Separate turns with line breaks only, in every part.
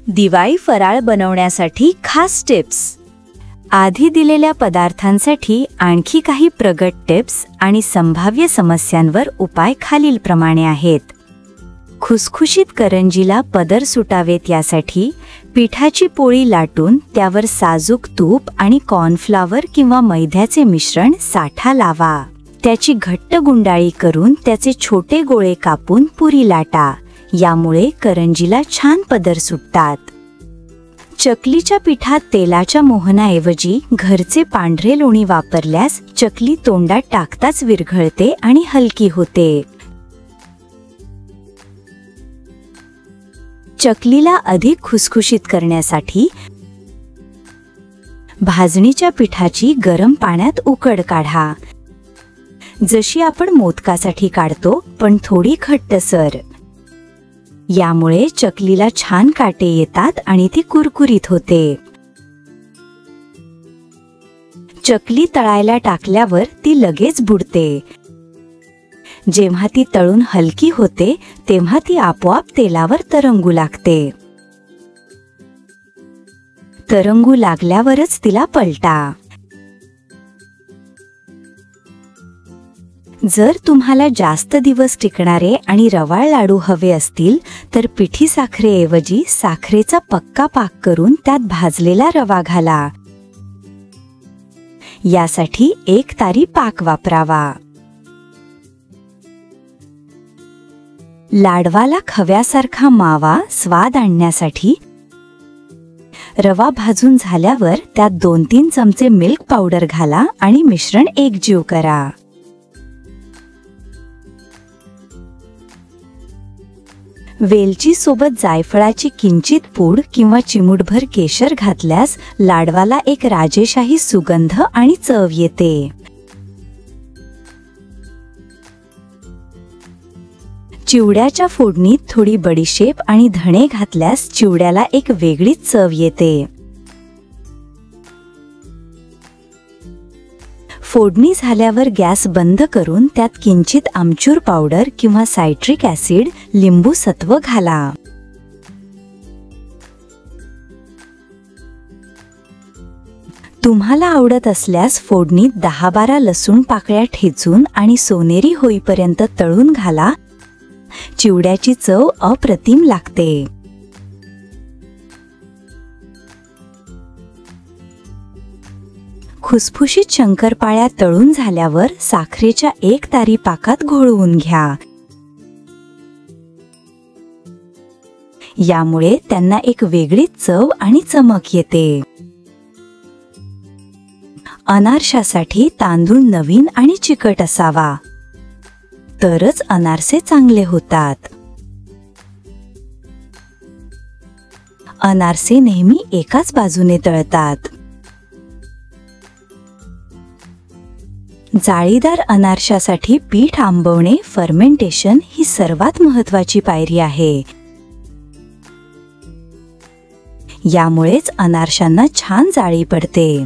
दिवाळी फराळ बनवण्यासाठी खास टिप्स। आधी दिलेल्या पदार्थांसाठी आणखी काही प्रगत टिप्स आणि संभाव्य समस्यांवर उपाय खालीलप्रमाणे आहेत। खुसखुशीत करंजीला पदर सुटावेत यासाठी पिठाची पोळी लाटून त्यावर साजूक तूप आणि कॉर्नफ्लॉवर किंवा मैद्याचे मिश्रण साठा लावा। त्याची घट्ट गुंडाळी करून त्याचे छोटे गोळे कापून पुरी लाटा। यामुळे करंजीला छान पदर सुटतात। चकलीच्या पिठात तेलाच्या मोहनाऐवजी घरचे पांढरे लोणी वापरल्यास चकली तोंडात टाकताच विरघळते आणि हलकी होते। चकलीला अधिक खुसखुशीत करण्यासाठी भाजणीच्या पिठाची गरम पाण्यात उकड काढा, जशी आपण मोदकासाठी काढतो, पण थोडी घट्टसर। यामुळे चकलीला छान काटे येतात आणि ती कुरकुरीत होते। चकली तळायला टाकल्यावर ती लगेच बुडते। जेव्हा ती तळून हलकी होते तेव्हा ती आपोआप तेलावर तरंगू लागते। तरंगू लागल्यावरच तिला पलटा। जर तुम्हाला जास्त दिवस टिकणारे आणि रवाळ लाडू हवे असतील तर पिठी साखरेऐवजी साखरेचा पक्का पाक करून त्यात भाजलेला रवा घाला। यासाठी 1 तारी पाक वापरावा। लाडवाला खव्यासारखा मावा स्वाद आणण्यासाठी रवा भाजून झाल्यावर त्यात 2-3 चमचे मिल्क पावडर घाला आणि मिश्रण एकजीव करा। वेलची सोबत जायफळाची किंचित पूड किंवा चिमूटभर केशर घातल्यास लाडवाला एक राजेशाही सुगंध आणि चव येते। चिवड्याच्या फोडणीत थोडी बडीशेप आणि धणे घातल्यास चिवड्याला एक वेगळीच चव येते। फोडणी झाल्यावर गॅस बंद करून त्यात किंचित आमचूर पावडर किंवा सायट्रिक ॲसिड, लिंबू सत्व घाला। तुम्हाला आवडत असल्यास फोडणीत 10-12 लसूण पाकळ्या ठेचून आणि सोनेरी होईपर्यंत तळून घाला। चिवड्याची चव अप्रतिम लागते। खुसखुशीत शंकरपाळ्या तळून झाल्यावर साखरेच्या 1 तारी पाकात घोळवून घ्या। यामुळे त्यांना एक वेगळीच चव आणि चमक येते। अनारशासाठी तांदूळ नवीन आणि चिकट असावा, तरच अनारसे चांगले होतात। अनारसे नेहमी एकाच बाजूने तळतात। जाळीदार अनारशासाठी पीठ आंबवणे, फर्मेंटेशन ही सर्वात महत्त्वाची पायरी आहे। यामुळेच अनारशांना छान जाळी पडते।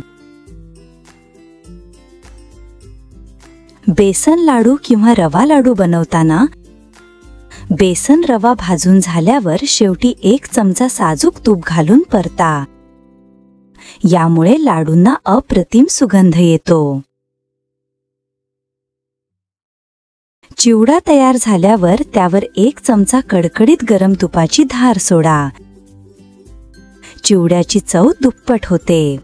बेसन लाडू किंवा रवा लाडू बनवताना बेसन रवा भाजून झाल्यावर शेवटी 1 चमचा साजूक तूप घालून परता। यामुळे लाडूंना अप्रतिम सुगंध येतो। चिवडा तयार झाल्यावर त्यावर 1 चमचा कडकडीत गरम तुपाची धार सोडा। चिवड्याची चव दुप्पट होते।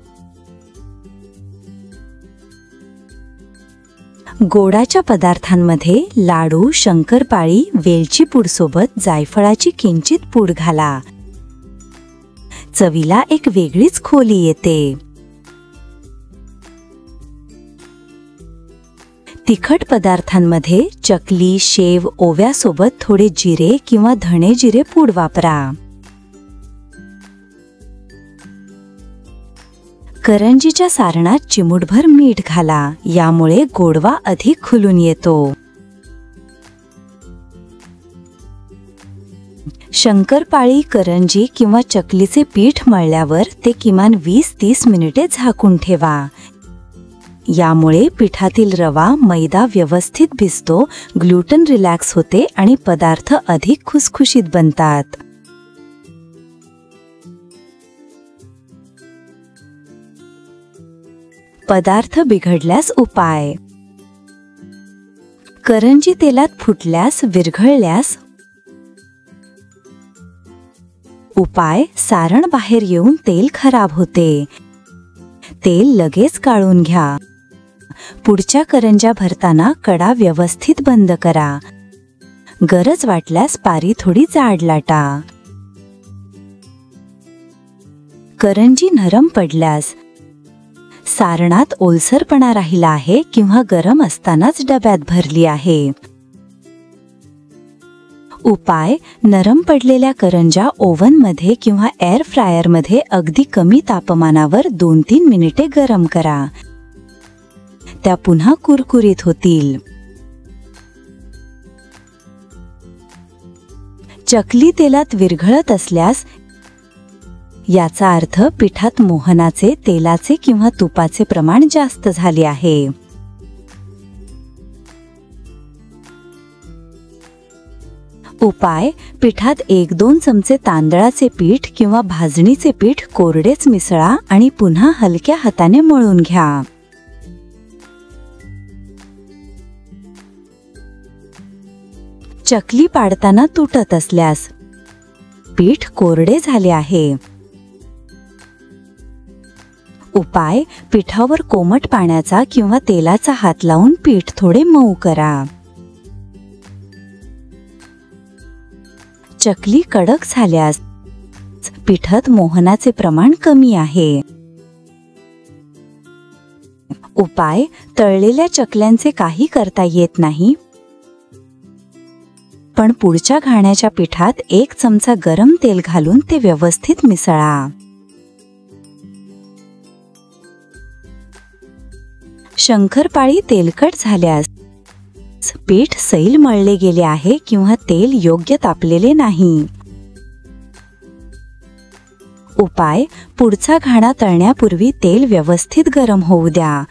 गोडाच्या पदार्थांमध्ये लाडू, शंकरपाळी, वेलची पूड सोबत जायफळाची किंचित पूड घाला। चवीला एक वेगळीच खोली येते। तिखट पदार्थांमध्ये चकली, शेव, ओव्यासोबत थोडे जिरे किंवा धणे जिरे पूड वापरा। करंजीच्या सारणात चिमूटभर मीठ घाला। यामुळे गोडवा अधिक खुलून येतो। शंकरपाळी, करंजी किंवा चकलीचे पीठ मळल्यावर ते किमान 20-30 मिनिटे झाकून ठेवा। यामुळे पिठातील रवा, मैदा व्यवस्थित भिजतो, ग्लुटन रिलॅक्स होते आणि पदार्थ अधिक खुसखुशीत बनतात। पदार्थ बिघडल्यास उपाय. करंजी तेलात फुटल्यास, विरघळल्यास उपाय. सारण बाहेर येऊन तेल खराब होते. तेल लगेच गाळून घ्या. पुढच्या करंज्या भरताना कडा व्यवस्थित बंद करा. गरज वाटल्यास पारी थोडी जाड लाटा. करंजी नरम पडल्यास, सारणात ओलसरपणा राहिला आहे किंवा गरम असतानाच डब्यात भरली आहे. उपाय. नरम पडलेल्या करंज्या ओव्हनमध्ये किंवा एअर फ्रायरमध्ये अगदी कमी तापमानावर 2-3 मिनिटे गरम करा. त्या पुन्हा कुरकुरीत होतील. चकली तेलात विरघळत असल्यास याचा अर्थ पिठात मोहनाचे, तेलाचे किंवा तुपाचे प्रमाण जास्त झाले आहे. उपाय. पिठात 1-2 चमचे तांदळाचे पीठ किंवा भाजणीचे पीठ कोरडेच मिसळा आणि पुन्हा हलक्या हाताने मळून घ्या. चकली पाडताना तुटत असल्यास पीठ कोरडे झाले आहे. उपाय. पिठावर कोमट पाण्याचा किंवा तेलाचा हात लावून पीठ थोडे मऊ करा. चकली कडक झाल्यास पिठात मोहनाचे प्रमाण कमी आहे. उपाय. तळलेल्या चकल्यांचे काही करता येत नाही, पण पुढच्या घाण्याच्या पिठात 1 चमचा गरम तेल घालून ते व्यवस्थित मिसळा. शंकरपाळी तेलकट झाल्यास पीठ सैल मळले गेले आहे किंवा तेल योग्य तापलेले नाही. उपाय. पुढचा घाणा तळण्यापूर्वी तेल व्यवस्थित गरम होऊ द्या.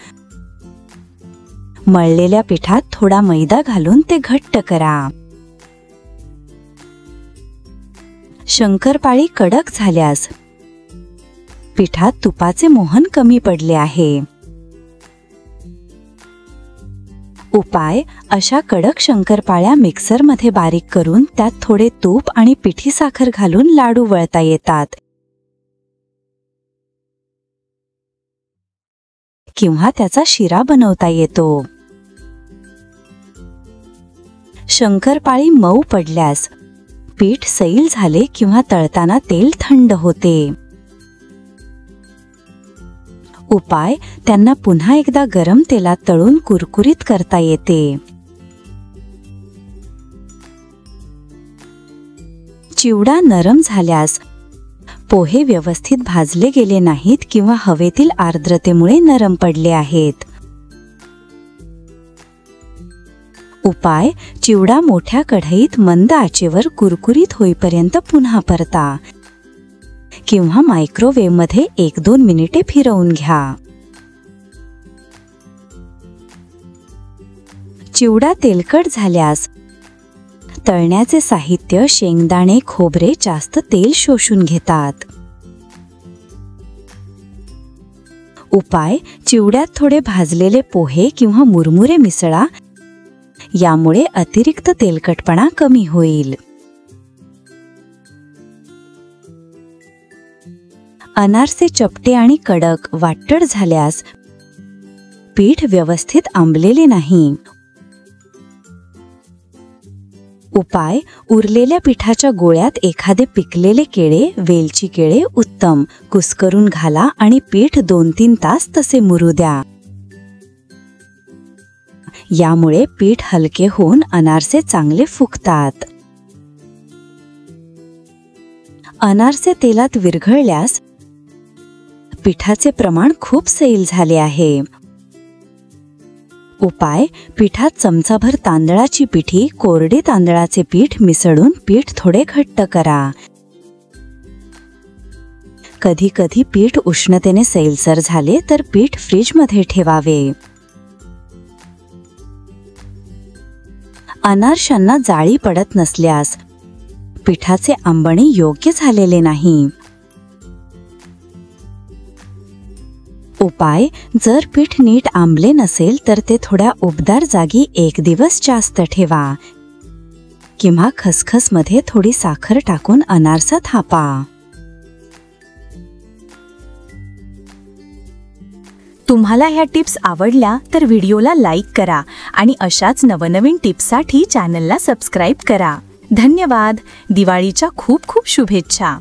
मळलेल्या पिठात थोडा मैदा घालून ते घट्ट करा. शंकरपाळी कडक झाल्यास पिठात तुपाचे मोहन कमी पडले आहे. उपाय. अशा कडक शंकरपाळ्या मिक्सरमध्ये बारीक करून त्यात थोडे तूप आणि पिठी साखर घालून लाडू वळता येतात, किंवा त्याचा शिरा बनवता येतो. शंकरपाळी मऊ पडल्यास पीठ सैल झाले किंवा तळताना तेल थंड होते. उपाय. त्यांना पुन्हा एकदा गरम तेलात तळून कुरकुरीत करता येते. चिवडा नरम झाल्यास पोहे व्यवस्थित भाजले गेले नाहीत किंवा हवेतील आर्द्रतेमुळे नरम पडले आहेत. उपाय. चिवडा मोठ्या कढईत मंद आचेवर कुरकुरीत होईपर्यंत पुन्हा परता किंवा मायक्रोवेव्हमध्ये 1-2 मिनिटे फिरवून घ्या. चिवडा तेलकट झाल्यास तळण्याचे साहित्य शेंगदाणे, खोबरे जास्त तेल शोषून घेतात. उपाय. चिवड्यात थोडे भाजलेले पोहे किंवा मुरमुरे मिसळा. यामुळे अतिरिक्त तेलकटपणा कमी होईल. अनारसे चपटे आणि कडक, वाटट झाल्यास पीठ व्यवस्थित आंबलेले नाही. उपाय. उरलेल्या पिठाच्या गोळ्यात एखादे पिकलेले केळे, वेलची केळे उत्तम कुस्करून घाला आणि पीठ 2-3 तास तसे मुरू द्या. यामुळे पीठ हलके होऊन अनारसे चांगले फुगतात. अनारसे तेलात विरघळल्यास पिठाचे प्रमाण खूप सैल झाले आहे. उपाय. पिठात चमचाभर तांदळाची पिठी, कोरडे तांदळाचे पीठ मिसळून पीठ थोडे घट्ट करा. कधी कधी पीठ उष्णतेने सैलसर झाले तर पीठ फ्रीजमध्ये ठेवावे. अनारशांना जाळी पडत नसल्यास पिठाचे आंबणे योग्य झालेले नाही. उपाय: जर पीठ नीट आंबले नसेल तर ते थोड्या उबदार जागी 1 दिवस जास्त ठेवा किंवा खसखसमध्ये थोडी साखर टाकून अनारसा थापा. तुम्हाला ह्या टिप्स आवडल्या तर व्हिडिओला लाईक करा आणि अशाच नवनवीन टिप्ससाठी चॅनलला सबस्क्राईब करा. धन्यवाद. दिवाळीच्या खूप खूप शुभेच्छा.